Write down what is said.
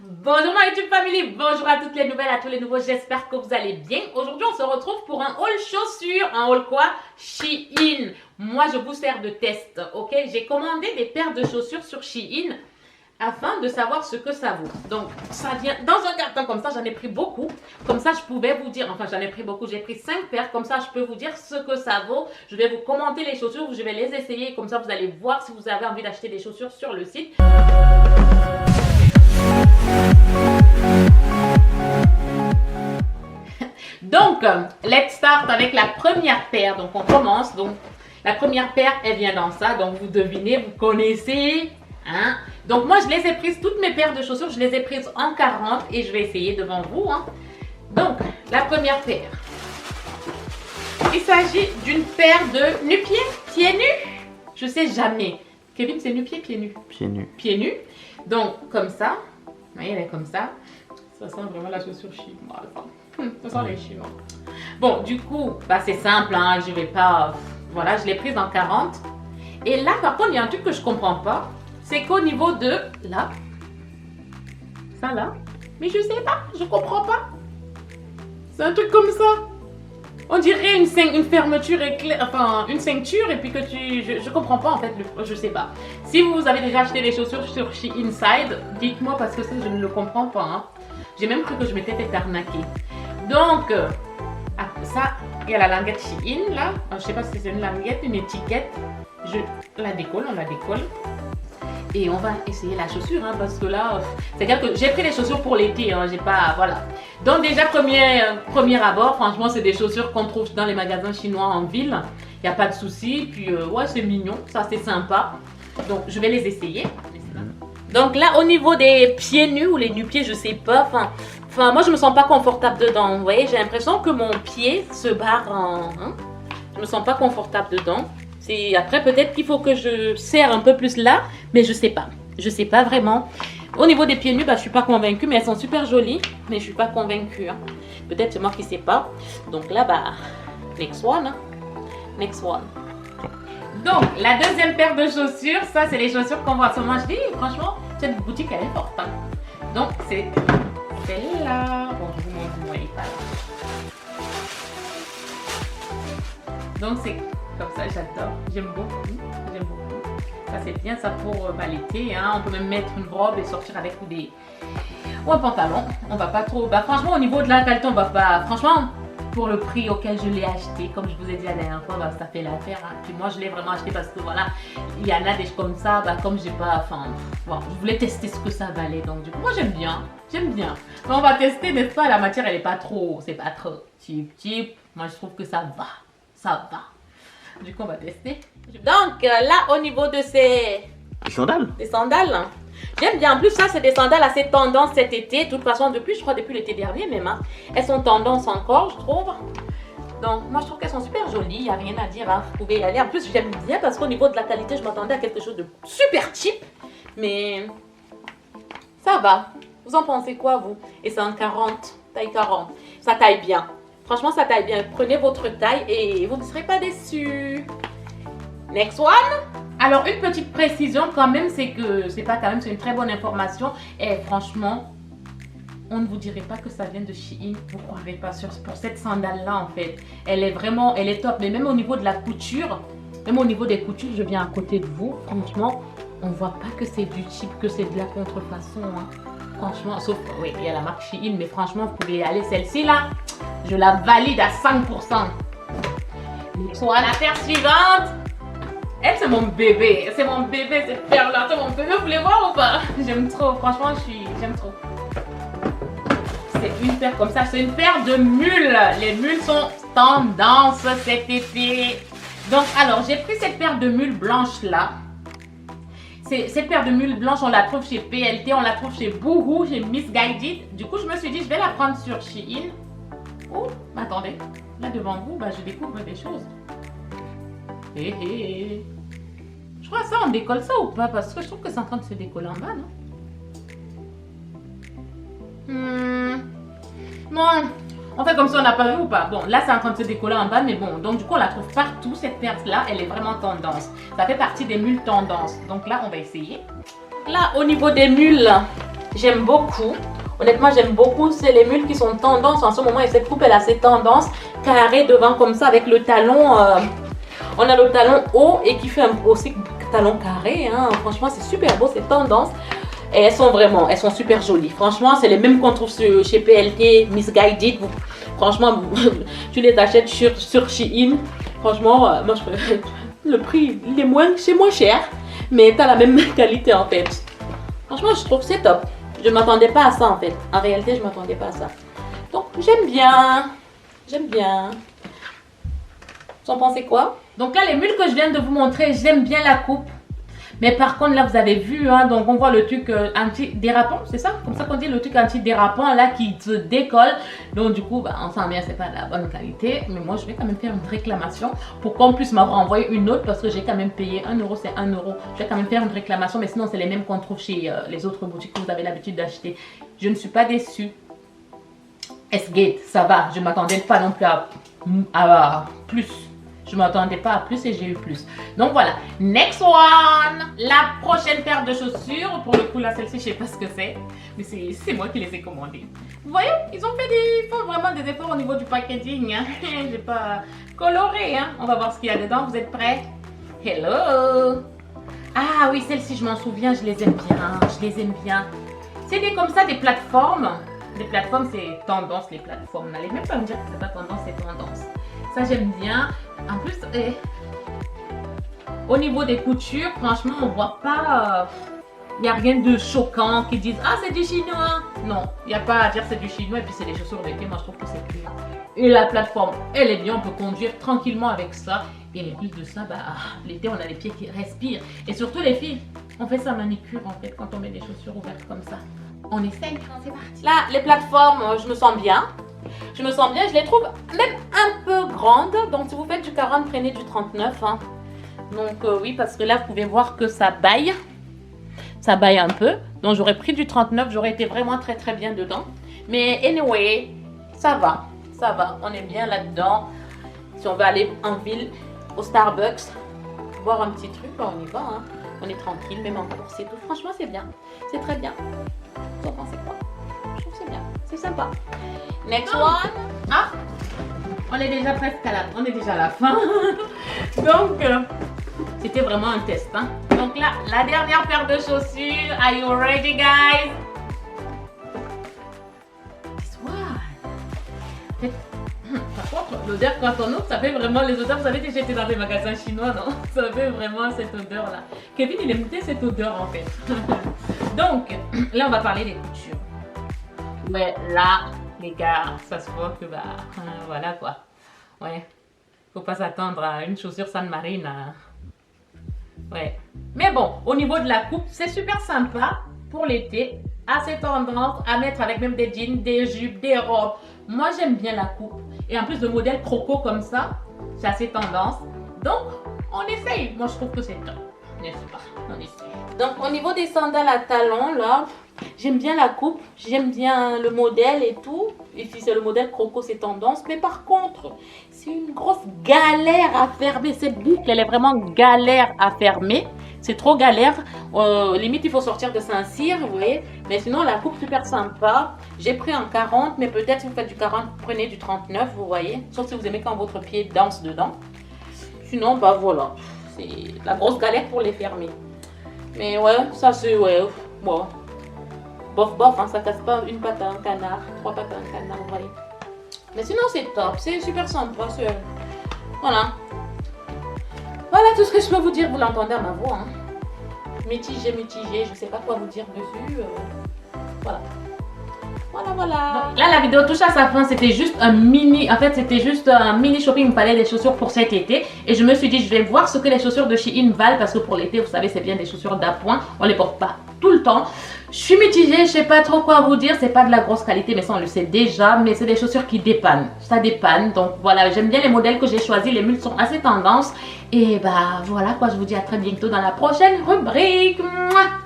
Bonjour ma YouTube family, bonjour à toutes les nouvelles, à tous les nouveaux, j'espère que vous allez bien. Aujourd'hui on se retrouve pour un haul chaussures, un haul quoi? Shein. Moi je vous sers de test, ok? J'ai commandé des paires de chaussures sur Shein afin de savoir ce que ça vaut. Donc ça vient dans un carton comme ça, j'en ai pris beaucoup. Comme ça je pouvais vous dire, enfin j'en ai pris beaucoup, j'ai pris 5 paires, comme ça je peux vous dire ce que ça vaut. Je vais vous commenter les chaussures, je vais les essayer, comme ça vous allez voir si vous avez envie d'acheter des chaussures sur le site. Donc, let's start avec la première paire. Donc, on commence. Donc, la première paire, elle vient dans ça. Donc, vous devinez, vous connaissez. Hein? Donc, moi, je les ai prises, toutes mes paires de chaussures, je les ai prises en 40 et je vais essayer devant vous. Hein. Donc, la première paire. Il s'agit d'une paire de nu-pieds, pieds nus. Je sais jamais. Kevin, c'est nu-pieds, pieds nus? Pieds nus. Pieds nus. Donc, comme ça. Vous voyez, elle est comme ça. Ça sent vraiment la chaussure chinoise. Ça sent les chinois. Bon, du coup, bah, c'est simple, hein, je vais pas... Voilà, je l'ai prise en 40. Et là, par contre, il y a un truc que je comprends pas. C'est qu'au niveau de... Là. Ça, là. Mais je sais pas, je comprends pas. C'est un truc comme ça. On dirait une fermeture éclair, enfin, une ceinture et puis que tu... Je comprends pas, en fait, je sais pas. Si vous avez déjà acheté des chaussures sur Shein Inside, dites-moi parce que ça, je ne le comprends pas, hein. J'ai même cru que je m'étais fait arnaquer. Donc, ça, il y a la languette Shein là. Je sais pas si c'est une languette, une étiquette. Je la décolle, on la décolle. Et on va essayer la chaussure, hein, parce que là, c'est-à-dire que j'ai pris les chaussures pour l'été, hein, j'ai pas, voilà. Donc déjà, premier abord, franchement, c'est des chaussures qu'on trouve dans les magasins chinois en ville. Il n'y a pas de souci, puis ouais, c'est mignon, ça c'est sympa. Donc, je vais les essayer. Donc là, au niveau des pieds nus ou les nu-pieds, je sais pas, enfin, moi je me sens pas confortable dedans, vous voyez, j'ai l'impression que mon pied se barre en... Hein, je me sens pas confortable dedans. Après, peut-être qu'il faut que je serre un peu plus là, mais je sais pas vraiment. Au niveau des pieds nus, bah, je suis pas convaincue, mais elles sont super jolies, mais je suis pas convaincue. Hein. Peut-être c'est moi qui sais pas. Donc là, bah, next one. Hein. Next one. Donc, la deuxième paire de chaussures, ça, c'est les chaussures qu'on voit sur moi. Je dis, franchement, cette boutique, elle est forte. Hein. Donc, c'est celle-là. Bon, je vous montre, vous ne voyez pas. Donc, c'est comme ça, j'adore. J'aime beaucoup. J'aime beaucoup. Ça, c'est bien, ça, pour l'été. Hein. On peut même mettre une robe et sortir avec ou un pantalon. On va pas trop... Bah, franchement, au niveau de la qualité, on va pas... Franchement... Pour le prix auquel je l'ai acheté, comme je vous ai dit la dernière fois, bah, ça fait l'affaire. Hein. Puis moi, je l'ai vraiment acheté parce que voilà, il y en a des comme ça, bah, comme j'ai pas, enfin, bon, je voulais tester ce que ça valait. Donc du coup, moi j'aime bien, j'aime bien. Mais on va tester, n'est-ce pas? La matière, elle est pas trop, c'est pas trop type. Moi, je trouve que ça va, ça va. Du coup, on va tester. Donc là, au niveau de ces sandales, des sandales. J'aime bien. En plus, ça, c'est des sandales assez tendance cet été. De toute façon, je crois depuis l'été dernier même. Hein. Elles sont tendance encore, je trouve. Donc, moi, je trouve qu'elles sont super jolies. Il n'y a rien à dire. Hein. Vous pouvez y aller. En plus, j'aime bien parce qu'au niveau de la qualité, je m'attendais à quelque chose de super cheap. Mais ça va. Vous en pensez quoi, vous? Et c'est en 40, taille 40. Ça taille bien. Franchement, ça taille bien. Prenez votre taille et vous ne serez pas déçus. Next one. Alors, une petite précision quand même, c'est que c'est une très bonne information. Et franchement, on ne vous dirait pas que ça vient de Shein. Vous ne croirez pas pour cette sandale-là, en fait. Elle est top. Mais même au niveau de la couture, même au niveau des coutures, je viens à côté de vous. Franchement, on ne voit pas que c'est du cheap, que c'est de la contrefaçon. Hein. Franchement, sauf, oui, il y a la marque Shein, mais franchement, vous pouvez y aller. Celle-ci, là, je la valide à 5%. Soit la paire suivante. Elle, c'est mon bébé, cette paire-là, c'est mon bébé, vous voulez voir ou pas? J'aime trop, franchement, j'aime trop. C'est une paire comme ça, c'est une paire de mules. Les mules sont tendance cet été. Donc, alors, j'ai pris cette paire de mules blanches-là. Cette paire de mules blanches, on la trouve chez PLT, on la trouve chez Boohoo, chez Missguided. Du coup, je me suis dit, je vais la prendre sur Shein. Oh, attendez, là devant vous, bah, je découvre des choses. Je crois que ça, on décolle ça ou pas? Parce que je trouve que c'est en train de se décoller en bas, non? Bon, on fait comme si on n'a pas vu ou pas? Bon, là, c'est en train de se décoller en bas, mais bon. Donc, du coup, on la trouve partout. Cette paire-là, elle est vraiment tendance. Ça fait partie des mules tendance. Donc là, on va essayer. Là, au niveau des mules, J'aime beaucoup. Honnêtement, j'aime beaucoup. C'est les mules qui sont tendance en ce moment. Et cette coupe, elle a cette tendance carrée devant comme ça avec le talon. On a le talon haut et qui fait aussi talon carré. Hein. Franchement, c'est super beau, c'est tendance. Et elles sont super jolies. Franchement, c'est les mêmes qu'on trouve chez PLT, Missguided. Franchement, tu les achètes sur Shein. Franchement, moi, le prix, c'est moins cher. Mais tu as la même qualité en fait. Franchement, je trouve que c'est top. Je ne m'attendais pas à ça en fait. En réalité, je ne m'attendais pas à ça. Donc, j'aime bien. J'aime bien. Vous en pensez quoi? Donc là, les mules que je viens de vous montrer, j'aime bien la coupe. Mais par contre, là, vous avez vu, hein, donc on voit le truc anti-dérapant, c'est ça? Comme ça qu'on dit, le truc anti-dérapant, là, qui se décolle. Donc du coup, bah, on sent bien, c'est pas de la bonne qualité. Mais moi, je vais quand même faire une réclamation pour qu'on puisse m'avoir envoyé une autre parce que j'ai quand même payé 1 euro, c'est 1 euro. Je vais quand même faire une réclamation, mais sinon, c'est les mêmes qu'on trouve chez les autres boutiques que vous avez l'habitude d'acheter. Je ne suis pas déçue. S-Gate, ça va. Je ne m'attendais pas non plus à plus. Je ne m'attendais pas à plus et j'ai eu plus. Donc voilà. Next one. La prochaine paire de chaussures. Pour le coup, là, celle-ci, je ne sais pas ce que c'est. Mais c'est moi qui les ai commandées. Vous voyez, ils ont fait font vraiment des efforts au niveau du packaging. Hein. Je n'ai pas coloré. Hein. On va voir ce qu'il y a dedans. Vous êtes prêts? Hello. Ah oui, celle-ci, je m'en souviens. Je les aime bien. Je les aime bien. C'est comme ça des plateformes. Les plateformes, c'est tendance, les plateformes. N'allez même pas me dire que c'est pas tendance, c'est tendance. Ça, j'aime bien. En plus, au niveau des coutures, franchement, on voit pas... Il n'y a rien de choquant qui disent « Ah, c'est du chinois !» Non, il n'y a pas à dire c'est du chinois et puis c'est des chaussures d'été. Moi, je trouve que c'est pur. Et la plateforme, elle est bien. On peut conduire tranquillement avec ça. Et en plus de ça, bah, l'été, on a les pieds qui respirent. Et surtout, les filles, on fait sa manicure, en fait, quand on met des chaussures ouvertes comme ça. On essaye, c'est parti. Là, les plateformes, je me sens bien. Je me sens bien, je les trouve même un peu grandes. Donc, si vous faites du 40, prenez du 39. Hein. Donc, oui, parce que là, vous pouvez voir que ça baille. Ça baille un peu. Donc, j'aurais pris du 39. J'aurais été vraiment très, très bien dedans. Mais, anyway, ça va. Ça va. On est bien là-dedans. Si on veut aller en ville, au Starbucks, boire un petit truc, on y va. Hein. On est tranquille, même en course et tout. Franchement, c'est bien. C'est très bien. Vous en pensez quoi? Je trouve que c'est bien. C'est sympa. Next one. Ah, on est déjà presque on est déjà à la fin. Donc, c'était vraiment un test. Hein. Donc là, la dernière paire de chaussures. Are you ready, guys? This one. Par contre, l'odeur quand on ouvre, ça fait vraiment les odeurs. Vous savez que j'étais dans des magasins chinois, non? Ça fait vraiment cette odeur-là. Kevin, il aime bien cette odeur en fait. Donc, là, on va parler des coutures. Mais là, les gars, ça se voit que bah, voilà quoi. Ouais, faut pas s'attendre à une chaussure San Marine. Ouais. Mais bon, au niveau de la coupe, c'est super sympa pour l'été. Assez tendance à mettre avec même des jeans, des jupes, des robes. Moi, j'aime bien la coupe. Et en plus, le modèle croco comme ça, c'est assez tendance. Donc, on essaye. Moi, je trouve que c'est top. N'est-ce pas? On essaye. Donc, au niveau des sandales à talons, là, j'aime bien la coupe. J'aime bien le modèle et tout. Et si c'est le modèle croco, c'est tendance. Mais par contre, c'est une grosse galère à fermer. Cette boucle, elle est vraiment galère à fermer. C'est trop galère. Limite, il faut sortir de Saint-Cyr, vous voyez. Mais sinon, la coupe, super sympa. J'ai pris en 40, mais peut-être si vous faites du 40, prenez du 39, vous voyez. Sauf si vous aimez quand votre pied danse dedans. Sinon, bah voilà. C'est la grosse galère pour les fermer. Mais ouais, ça c'est, ouais, bon. Bof, bof, hein, ça casse pas une patte à un canard, 3 pattes à un canard, vous voyez. Mais sinon, c'est top. C'est super sympa. Voilà. Voilà tout ce que je peux vous dire, vous l'entendez à ma voix. Hein. Mitigé, je ne sais pas quoi vous dire dessus. Voilà. Voilà. Donc, là, la vidéo touche à sa fin. C'était juste un mini, en fait, c'était juste un mini shopping. Il me fallait des chaussures pour cet été. Et je me suis dit, je vais voir ce que les chaussures de Shein valent. Parce que pour l'été, vous savez, c'est bien des chaussures d'appoint. On ne les porte pas tout le temps. Je suis mitigée, je ne sais pas trop quoi vous dire. C'est pas de la grosse qualité, mais ça, on le sait déjà. Mais c'est des chaussures qui dépannent. Ça dépanne. Donc voilà, j'aime bien les modèles que j'ai choisis. Les mules sont assez tendance. Et bah voilà quoi, je vous dis à très bientôt dans la prochaine rubrique. Mouah.